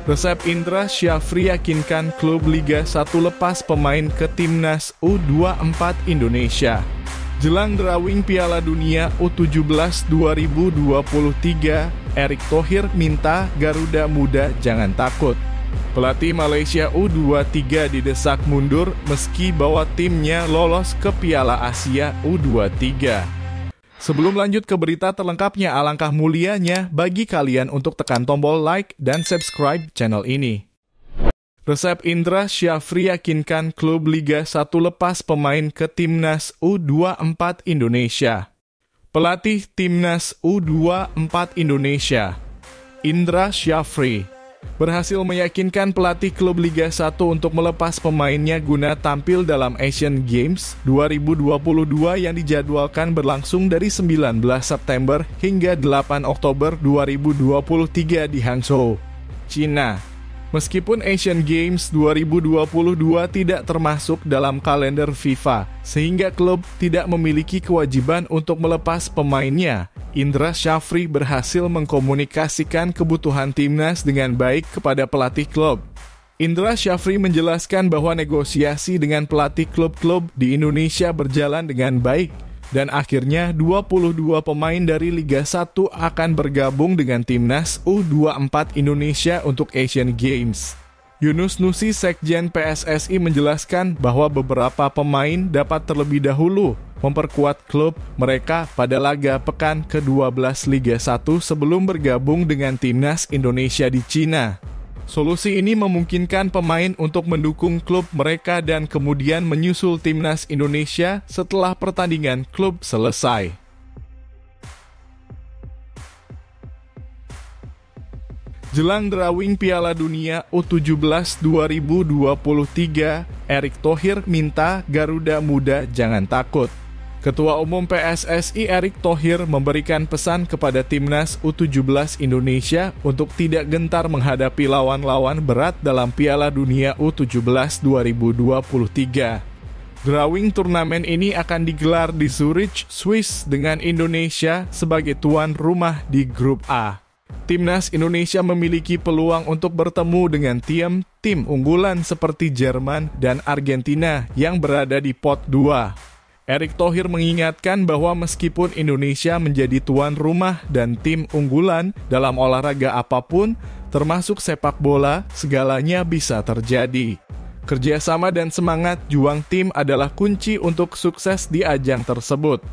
Resep Indra Syafri yakinkan klub Liga 1 lepas pemain ke Timnas U24 Indonesia. Jelang drawing Piala Dunia U17 2023, Erick Thohir minta Garuda Muda jangan takut. Pelatih Malaysia U23 didesak mundur meski bawa timnya lolos ke Piala Asia U23. Sebelum lanjut ke berita terlengkapnya, alangkah mulianya bagi kalian untuk tekan tombol like dan subscribe channel ini. Resep Indra Syafri yakinkan klub Liga 1 lepas pemain ke Timnas U24 Indonesia. Pelatih Timnas U24 Indonesia, Indra Syafri, berhasil meyakinkan pelatih klub Liga 1 untuk melepas pemainnya guna tampil dalam Asian Games 2022 yang dijadwalkan berlangsung dari 19 September hingga 8 Oktober 2023 di Hangzhou, China. Meskipun Asian Games 2022 tidak termasuk dalam kalender FIFA, sehingga klub tidak memiliki kewajiban untuk melepas pemainnya, Indra Syafri berhasil mengkomunikasikan kebutuhan timnas dengan baik kepada pelatih klub. Indra Syafri menjelaskan bahwa negosiasi dengan pelatih klub-klub di Indonesia berjalan dengan baik, dan akhirnya 22 pemain dari Liga 1 akan bergabung dengan Timnas U24 Indonesia untuk Asian Games. Yunus Nusi, Sekjen PSSI, menjelaskan bahwa beberapa pemain dapat terlebih dahulu memperkuat klub mereka pada laga pekan ke-12 Liga 1 sebelum bergabung dengan Timnas Indonesia di China. Solusi ini memungkinkan pemain untuk mendukung klub mereka dan kemudian menyusul Timnas Indonesia setelah pertandingan klub selesai. Jelang drawing Piala Dunia U17 2023, Erick Thohir minta Garuda Muda jangan takut. Ketua Umum PSSI Erick Thohir memberikan pesan kepada Timnas U17 Indonesia untuk tidak gentar menghadapi lawan-lawan berat dalam Piala Dunia U17 2023. Drawing turnamen ini akan digelar di Zurich, Swiss dengan Indonesia sebagai tuan rumah di grup A. Timnas Indonesia memiliki peluang untuk bertemu dengan tim unggulan seperti Jerman dan Argentina yang berada di pot 2. Erick Thohir mengingatkan bahwa meskipun Indonesia menjadi tuan rumah dan tim unggulan dalam olahraga apapun, termasuk sepak bola, segalanya bisa terjadi. Kerjasama dan semangat juang tim adalah kunci untuk sukses di ajang tersebut.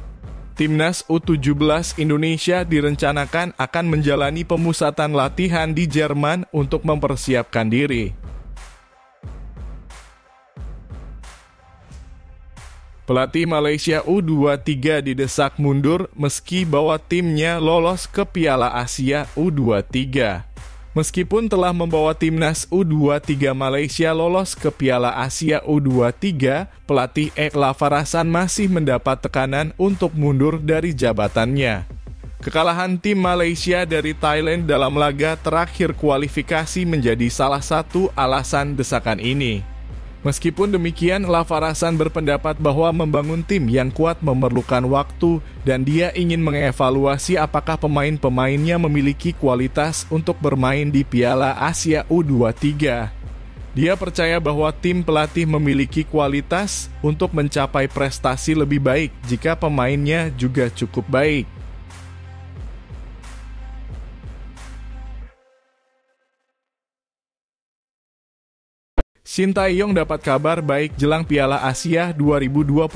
Timnas U17 Indonesia direncanakan akan menjalani pemusatan latihan di Jerman untuk mempersiapkan diri. Pelatih Malaysia U23 didesak mundur meski bawa timnya lolos ke Piala Asia U23. Meskipun telah membawa timnas U23 Malaysia lolos ke Piala Asia U23, pelatih Ek Lavarasan masih mendapat tekanan untuk mundur dari jabatannya. Kekalahan tim Malaysia dari Thailand dalam laga terakhir kualifikasi menjadi salah satu alasan desakan ini. Meskipun demikian, Lavarasan berpendapat bahwa membangun tim yang kuat memerlukan waktu dan dia ingin mengevaluasi apakah pemain-pemainnya memiliki kualitas untuk bermain di Piala Asia U23. Dia percaya bahwa tim pelatih memiliki kualitas untuk mencapai prestasi lebih baik jika pemainnya juga cukup baik. Shin Tae-yong dapat kabar baik jelang Piala Asia 2024.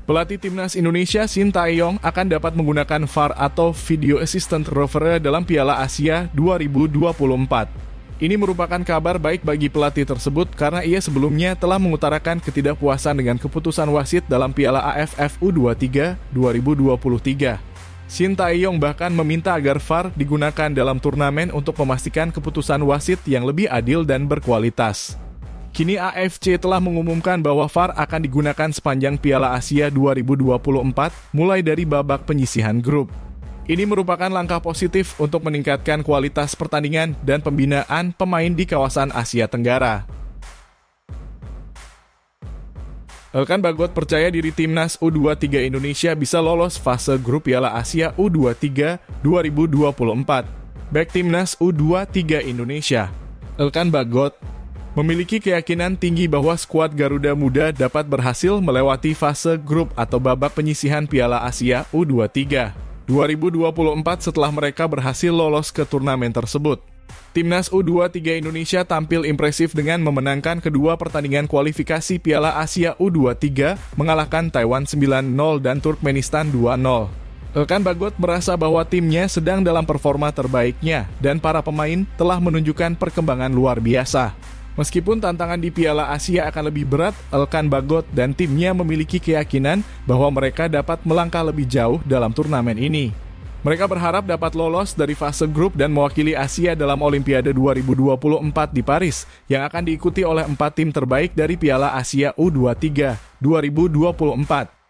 Pelatih Timnas Indonesia Shin Tae-yong akan dapat menggunakan VAR atau Video Assistant Referee dalam Piala Asia 2024. Ini merupakan kabar baik bagi pelatih tersebut karena ia sebelumnya telah mengutarakan ketidakpuasan dengan keputusan wasit dalam Piala AFF U23 2023. Shin Tae-yong bahkan meminta agar VAR digunakan dalam turnamen untuk memastikan keputusan wasit yang lebih adil dan berkualitas. Kini AFC telah mengumumkan bahwa VAR akan digunakan sepanjang Piala Asia 2024 mulai dari babak penyisihan grup. Ini merupakan langkah positif untuk meningkatkan kualitas pertandingan dan pembinaan pemain di kawasan Asia Tenggara. Elkan Bagot percaya diri Timnas U23 Indonesia bisa lolos fase grup Piala Asia U23 2024. Back Timnas U23 Indonesia. Elkan Bagot memiliki keyakinan tinggi bahwa skuad Garuda Muda dapat berhasil melewati fase grup atau babak penyisihan Piala Asia U23 2024 setelah mereka berhasil lolos ke turnamen tersebut. Timnas U23 Indonesia tampil impresif dengan memenangkan kedua pertandingan kualifikasi Piala Asia U23, mengalahkan Taiwan 9-0 dan Turkmenistan 2-0. Elkan Bagot merasa bahwa timnya sedang dalam performa terbaiknya dan para pemain telah menunjukkan perkembangan luar biasa. Meskipun tantangan di Piala Asia akan lebih berat, Elkan Bagot dan timnya memiliki keyakinan bahwa mereka dapat melangkah lebih jauh dalam turnamen ini. Mereka berharap dapat lolos dari fase grup dan mewakili Asia dalam Olimpiade 2024 di Paris, yang akan diikuti oleh 4 tim terbaik dari Piala Asia U23 2024.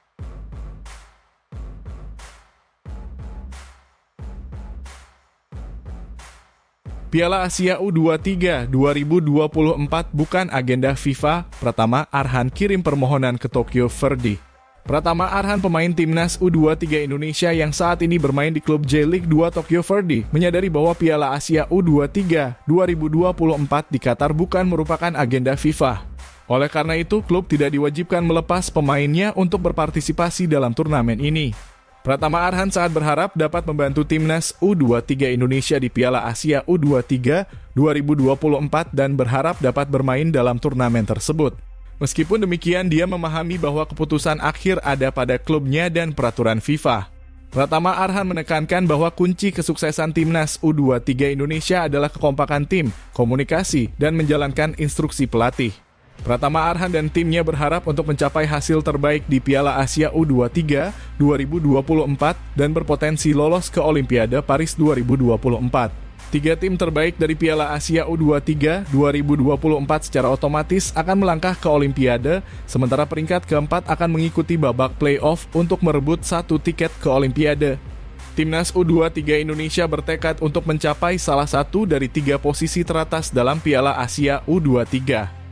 Piala Asia U23 2024 bukan agenda FIFA, Pratama Arhan kirim permohonan ke Tokyo Verde. Pratama Arhan, pemain timnas U23 Indonesia yang saat ini bermain di klub J-League 2 Tokyo Verde, menyadari bahwa Piala Asia U23 2024 di Qatar bukan merupakan agenda FIFA. Oleh karena itu, klub tidak diwajibkan melepas pemainnya untuk berpartisipasi dalam turnamen ini. Pratama Arhan saat berharap dapat membantu timnas U23 Indonesia di Piala Asia U23 2024 dan berharap dapat bermain dalam turnamen tersebut. Meskipun demikian, dia memahami bahwa keputusan akhir ada pada klubnya dan peraturan FIFA. Pratama Arhan menekankan bahwa kunci kesuksesan timnas U23 Indonesia adalah kekompakan tim, komunikasi, dan menjalankan instruksi pelatih. Pratama Arhan dan timnya berharap untuk mencapai hasil terbaik di Piala Asia U23 2024 dan berpotensi lolos ke Olimpiade Paris 2024. 3 tim terbaik dari Piala Asia U23 2024 secara otomatis akan melangkah ke Olimpiade, sementara peringkat keempat akan mengikuti babak play-off untuk merebut 1 tiket ke Olimpiade. Timnas U23 Indonesia bertekad untuk mencapai salah satu dari 3 posisi teratas dalam Piala Asia U23.